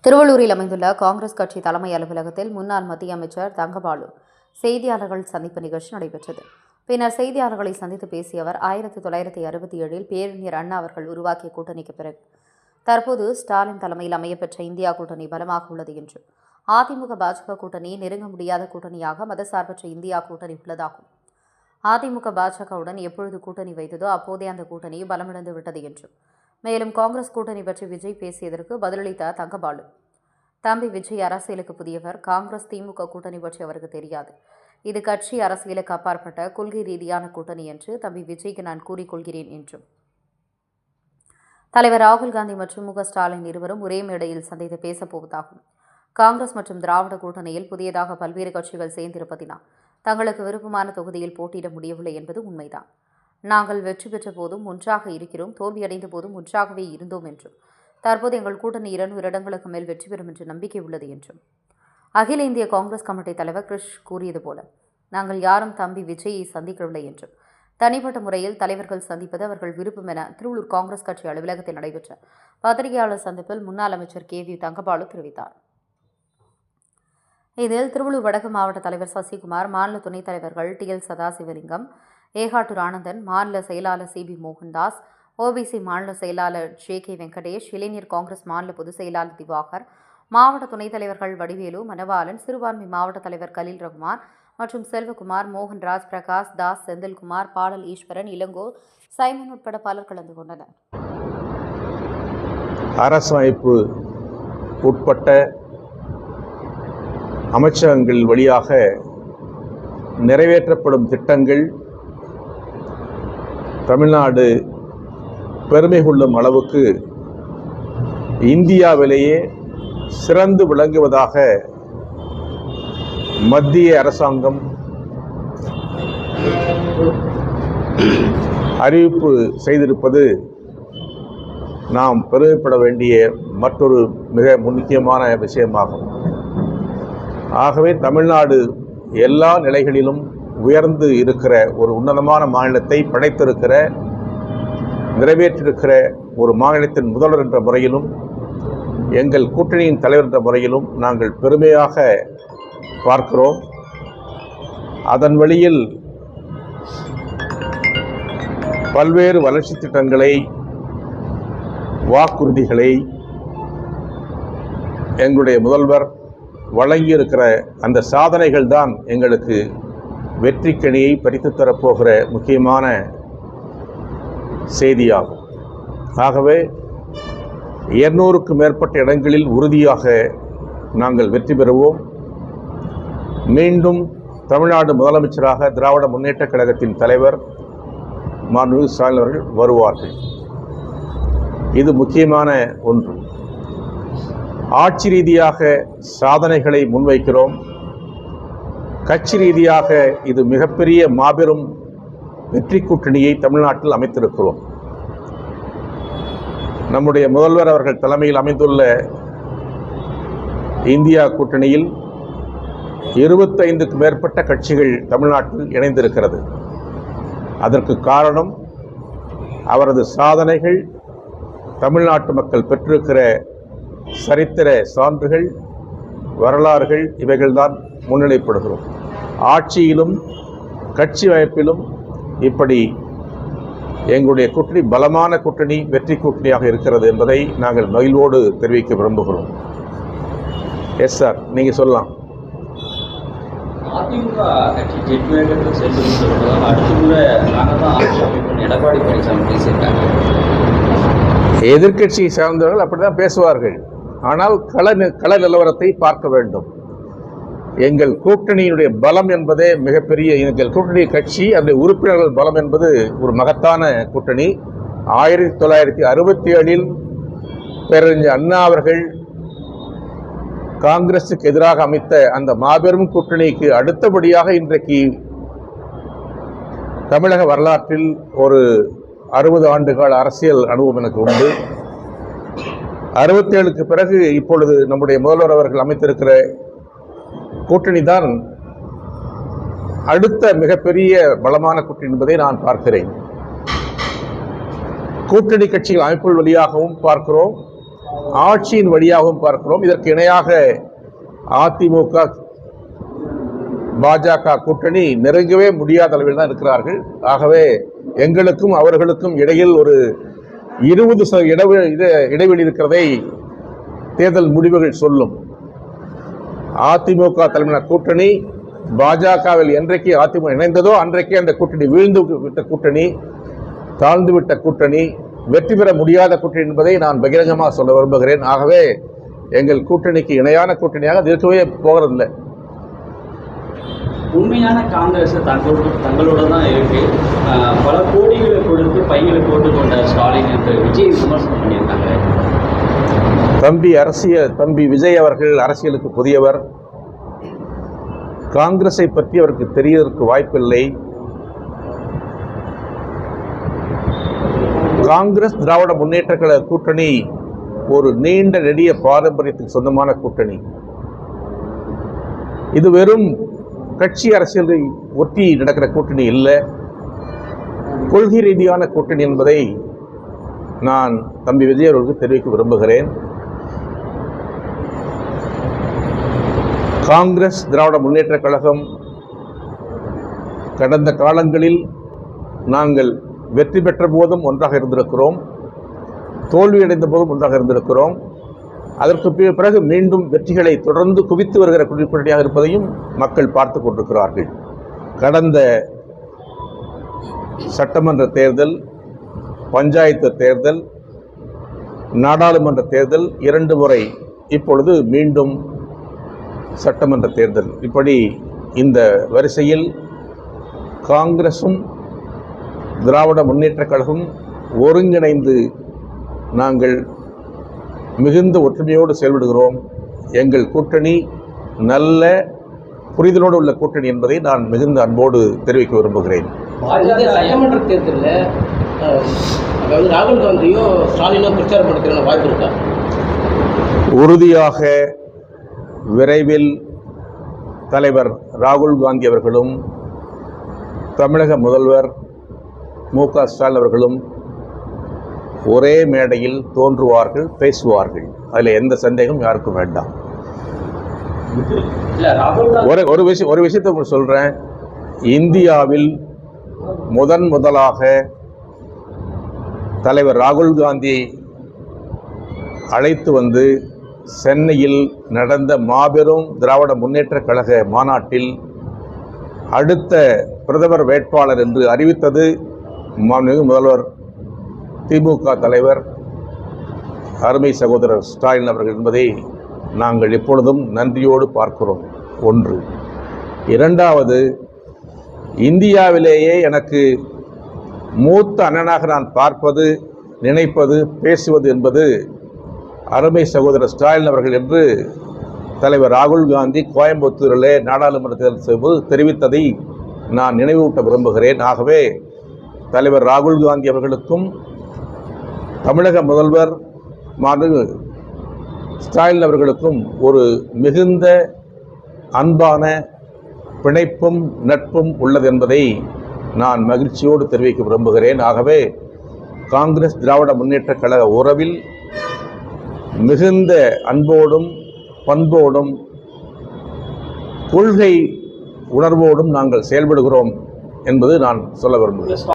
திருவள்ளூரில் அமைந்துள்ள காங்கிரஸ் கட்சி தலைமை அலுவலகத்தில் முன்னாள் மத்திய அமைச்சர் தங்கபாலு செய்தியாளர்கள் சந்திப்பு நிகழ்ச்சி நடைபெற்றது. பின்னர் செய்தியாளர்களை சந்தித்து பேசிய அவர் 1967 பேரறிஞர் அண்ணா அவர்கள் உருவாக்கிய கூட்டணிக்கு பிறகு தற்போது ஸ்டாலின் தலைமையில் அமையப்பெற்ற இந்தியா கூட்டணி பலமாக உள்ளது என்றும், அதிமுக பாஜக கூட்டணி நெருங்க முடியாத கூட்டணியாக மதசார்பற்ற இந்தியா கூட்டணி உள்ளதாகும். அதிமுக பாஜகவுடன் எப்பொழுது கூட்டணி வைத்ததோ அப்போதே அந்த கூட்டணி பலமிழந்து விட்டது என்றும், மேலும் காங்கிரஸ் கூட்டணி பற்றி விஜய் பேசியதற்கு பதிலளித்த தங்கபாலு, தம்பி விஜய் அரசியலுக்கு புதியவர், காங்கிரஸ் திமுக கூட்டணி பற்றி அவருக்கு தெரியாது. இது கட்சி அரசியலுக்கு அப்பாற்பட்ட கொள்கை ரீதியான கூட்டணி என்று தம்பி விஜய்க்கு நான் கூறிக்கொள்கிறேன் என்றும், தலைவர் ராகுல் காந்தி மற்றும் ஸ்டாலின் இருவரும் ஒரே மேடையில் சந்தித்து பேசப்போவதாகும். காங்கிரஸ் மற்றும் திராவிட கூட்டணியில் புதியதாக பல்வேறு கட்சிகள் சேர்ந்திருப்பதினால் தங்களுக்கு விருப்பமான தொகுதியில் போட்டியிட முடியவில்லை என்பது உண்மைதான். நாங்கள் வெற்றி பெற்ற போதும் ஒன்றாக இருக்கிறோம், தோல்வியடைந்த போதும் ஒன்றாகவே இருந்தோம் என்றும், தற்போது எங்கள் கூட்டணி 200 இடங்களுக்கு மேல் வெற்றி பெறும் என்று நம்பிக்கை உள்ளது என்றும் அகில இந்திய காங்கிரஸ் கமிட்டி தலைவர் கிருஷ் கூறியது போல, நாங்கள் யாரும் தம்பி விஜயை சந்திக்கவில்லை என்றும், தனிப்பட்ட முறையில் தலைவர்கள் சந்திப்பது அவர்கள் விருப்பம் என திருவள்ளூர் காங்கிரஸ் கட்சி அலுவலகத்தில் நடைபெற்ற பத்திரிகையாளர் சந்திப்பில் முன்னாள் அமைச்சர் KV தங்கபாலு தெரிவித்தார். இதில் திருவள்ளூர் வடக்கு மாவட்ட தலைவர் சசிகுமார், மாநில துணைத் தலைவர்கள் TL சதாசிவலிங்கம், ஏகாட்டூர் ஆனந்தன், மாநில செயலாளர் CB மோகன்தாஸ், OBC மாநில செயலாளர் JK வெங்கடேஷ், இளைஞர் காங்கிரஸ் மாநில பொதுச் செயலாளர் திவாகர், மாவட்ட துணைத் தலைவர்கள் வடிவேலு, மணவாளன், சிறுபான்மை மாவட்ட தலைவர் கலீல் ரகுமான் மற்றும் செல்வகுமார், மோகன்ராஜ், பிரகாஷ் தாஸ், செந்தில்குமார், பாடல் ஈஸ்வரன், இளங்கோ, சைமன் உட்பட பலர் கலந்து கொண்டனர். அரசமைப்பு உட்பட்ட அமைச்சகங்கள் வழியாக நிறைவேற்றப்படும் திட்டங்கள் தமிழ்நாடு பெருமை கொள்ளும் அளவுக்கு இந்தியாவிலேயே சிறந்து விளங்குவதாக மத்திய அரசாங்கம் அறிவிப்பு செய்திருப்பது நாம் பெருமைப்பட வேண்டிய மற்றொரு மிக முக்கியமான விஷயமாகும். ஆகவே தமிழ்நாடு எல்லா நிலைகளிலும் உயர்ந்து இருக்கிற ஒரு உன்னதமான மாநிலத்தை படைத்திருக்கிற, நிறைவேற்றிருக்கிற ஒரு மாநிலத்தின் முதல்வர் என்ற முறையிலும் எங்கள் கூட்டணியின் தலைவர் என்ற முறையிலும் நாங்கள் பெருமையாக பார்க்கிறோம். அதன் வழியில் பல்வேறு வளர்ச்சி திட்டங்களை, வாக்குறுதிகளை எங்களுடைய முதல்வர் வழங்கியிருக்கிற அந்த சாதனைகள் தான் எங்களுக்கு வெற்றிக்கனியை பறித்துத் தரப்போகிற முக்கியமான செய்தியாகும். ஆகவே 200க்கு மேற்பட்ட இடங்களில் உறுதியாக நாங்கள் வெற்றி பெறுவோம். மீண்டும் தமிழ்நாடு முதலமைச்சராக திராவிட முன்னேற்றக் கழகத்தின் தலைவர் மாண்புமிகு ஸ்டாலின் அவர்கள் வருவார்கள். இது முக்கியமான ஒன்று. ஆட்சி ரீதியாக சாதனைகளை முன்வைக்கிறோம். கட்சி ரீதியாக இது மிகப்பெரிய மாபெரும் வெற்றி கூட்டணியை தமிழ்நாட்டில் அமைத்திருக்கிறோம். நம்முடைய முதல்வர் அவர்கள் தலைமையில் அமைந்துள்ள இந்தியா கூட்டணியில் 25க்கு மேற்பட்ட கட்சிகள் தமிழ்நாட்டில் இணைந்திருக்கிறது. அதற்கு காரணம் அவரது சாதனைகள், தமிழ்நாட்டு மக்கள் பெற்றிருக்கிற சரித்திர சான்றுகள், வரலாறுகள், இவைகள்தான் முன்னிலைப்படுகிறோம். ஆட்சியிலும் கட்சி அமைப்பிலும் இப்படி எங்களுடைய கூட்டணி பலமான கூட்டணி, வெற்றி கூட்டணியாக இருக்கிறது என்பதை நாங்கள் மகிழ்வோடு தெரிவிக்க விரும்புகிறோம். எஸ் சார், நீங்க சொல்லலாம். அதிமுக கட்சி ஜெட்வேகத்தில் செல்லும் சொல்வதால் அடுத்த முறை நாங்கள் தான் ஆட்சி அமைப்பு எடப்பாடி பழனிசாமி பேசியிருக்காங்க. எதிர்கட்சியை சார்ந்தவர்கள் அப்படிதான் பேசுவார்கள். ஆனால் கள நிலவரத்தை பார்க்க வேண்டும். எங்கள் கூட்டணியினுடைய பலம் என்பதே மிகப்பெரிய, எங்கள் கூட்டணி கட்சி அதனுடைய உறுப்பினர்கள் பலம் என்பது ஒரு மகத்தான கூட்டணி. 1967 பேரறிஞர் அண்ணா அவர்கள் காங்கிரசுக்கு எதிராக அமைத்த அந்த மாபெரும் கூட்டணிக்கு அடுத்தபடியாக இன்றைக்கு தமிழக வரலாற்றில் ஒரு 60 ஆண்டுகால அரசியல் அனுபவம் எனக்கு உண்டு. 67க்கு பிறகு இப்பொழுது நம்முடைய முதல்வர் அவர்கள் அமைத்திருக்கிற கூட்டணி தான் அடுத்த மிகப்பெரிய பலமான கூட்டணி என்பதை நான் பார்க்கிறேன். கூட்டணி கட்சிகள் அமைப்புகள் வழியாகவும் பார்க்கிறோம், ஆட்சியின் வழியாகவும் பார்க்கிறோம். இதற்கு இணையாக அதிமுக பாஜக கூட்டணி நெருங்கவே முடியாத அளவில் தான் இருக்கிறார்கள். ஆகவே எங்களுக்கும் அவர்களுக்கும் இடையில் ஒரு 20% இடைவெளி இருக்கிறதை தேர்தல் முடிவுகள் சொல்லும். அதிமுக தலைமையிலான கூட்டணி பாஜகவில் என்றைக்கு அதிமுக இணைந்ததோ அன்றைக்கே அந்த கூட்டணி வீழ்ந்து விட்ட கூட்டணி, தாழ்ந்து விட்ட கூட்டணி, வெற்றி பெற முடியாத கூட்டணி என்பதை நான் பகிரங்கமாக சொல்ல விரும்புகிறேன். ஆகவே எங்கள் கூட்டணிக்கு இணையான கூட்டணியாக அது இருக்கவே போகிறதில்லை. உண்மையான காங்கிரஸ் தங்களோட தான் இருக்கு. பல கோடிகளை கொடுத்து பைகளை போட்டுக்கொண்ட ஸ்டாலின் என்று விஜய் விமர்சனம் பண்ணியிருக்காங்க. தம்பி விஜய் அவர்கள் அரசியலுக்கு புதியவர். காங்கிரஸை பற்றி அவருக்கு தெரியறதுக்கு வாய்ப்பில்லை. காங்கிரஸ் திராவிட முன்னேற்ற கழக கூட்டணி ஒரு நீண்ட நெடிய பாரம்பரியத்துக்கு சொந்தமான கூட்டணி. இது வெறும் கட்சி அரசியலை ஒட்டி நடக்கிற கூட்டணி இல்லை, கொள்கை ரீதியான கூட்டணி என்பதை நான் தம்பி விஜய் அவர்களுக்கு தெரிவிக்க விரும்புகிறேன். காங்கிரஸ் திராவிட முன்னேற்ற கழகம் கடந்த காலங்களில் நாங்கள் வெற்றி பெற்ற போதும் ஒன்றாக இருந்திருக்கிறோம், தோல்வியடைந்த போதும் ஒன்றாக இருந்திருக்கிறோம். அதற்கு பிறகு மீண்டும் வெற்றிகளை தொடர்ந்து குவித்து வருகிற கூட்டணியாக இருப்பதையும் மக்கள் பார்த்து கொண்டிருக்கிறார்கள். கடந்த சட்டமன்ற தேர்தல், பஞ்சாயத்து தேர்தல், நாடாளுமன்ற தேர்தல் 2 முறை, இப்பொழுது மீண்டும் சட்டமன்ற தேர்தல். இப்படி இந்த வரிசையில் காங்கிரசும் திராவிட முன்னேற்ற கழகம் ஒருங்கிணைந்து நாங்கள் மிகுந்த ஒற்றுமையோடு செயல்படுகிறோம். எங்கள் கூட்டணி நல்ல புரிதலோடு உள்ள கூட்டணி என்பதை நான் மிகுந்த அன்போடு தெரிவிக்க விரும்புகிறேன். சட்டமன்ற தேர்தலில் அதாவது ராகுல் காந்தியும் ஸ்டாலினும் பிரச்சாரம் படுத்துகிற வாய்ப்பு இருக்கா? உறுதியாக விரைவில் தலைவர் ராகுல் காந்தி அவர்களும் தமிழக முதல்வர் மு.க. ஸ்டாலின் அவர்களும் ஒரே மேடையில் தோன்றுவார்கள், பேசுவார்கள். அதில் எந்த சந்தேகம் யாருக்கும் வேண்டாம். ஒரு விஷயத்தை உங்களுக்கு சொல்கிறேன். இந்தியாவில் முதலாக தலைவர் ராகுல் காந்தியை அழைத்து வந்து சென்னையில் நடந்த மாபெரும் திராவிட முன்னேற்ற கழக மாநாட்டில் அடுத்த பிரதமர் வேட்பாளர் என்று அறிவித்தது மாண்புமிகு முதல்வர் திமுக தலைவர் அருமை சகோதரர் ஸ்டாலின் அவர்கள் என்பதை நாங்கள் எப்பொழுதும் நன்றியோடு பார்க்கிறோம். ஒன்று. இரண்டாவது, இந்தியாவிலேயே எனக்கு மூத்த அண்ணனாக நான் பார்ப்பது, நினைப்பது, பேசுவது என்பது அருமை சகோதரர் ஸ்டாலின் அவர்கள் என்று தலைவர் ராகுல் காந்தி கோயம்புத்தூரிலே நாடாளுமன்ற தேர்தல் செய்யும்போது தெரிவித்ததை நான் நினைவூட்ட விரும்புகிறேன். ஆகவே தலைவர் ராகுல் காந்தி அவர்களுக்கும் தமிழக முதல்வர் மாண்புமிகு ஸ்டாலின் அவர்களுக்கும் ஒரு மிகுந்த அன்பான பிணைப்பும் நட்பும் உள்ளது என்பதை நான் மகிழ்ச்சியோடு தெரிவிக்க விரும்புகிறேன். ஆகவே காங்கிரஸ் திராவிட முன்னேற்ற கழக உறவில் மிகுந்த அன்போடும் பண்போடும் கொள்கை உணர்வோடும் நாங்கள் செயல்படுகிறோம் என்பது நான் சொல்ல விரும்புகிறேன்.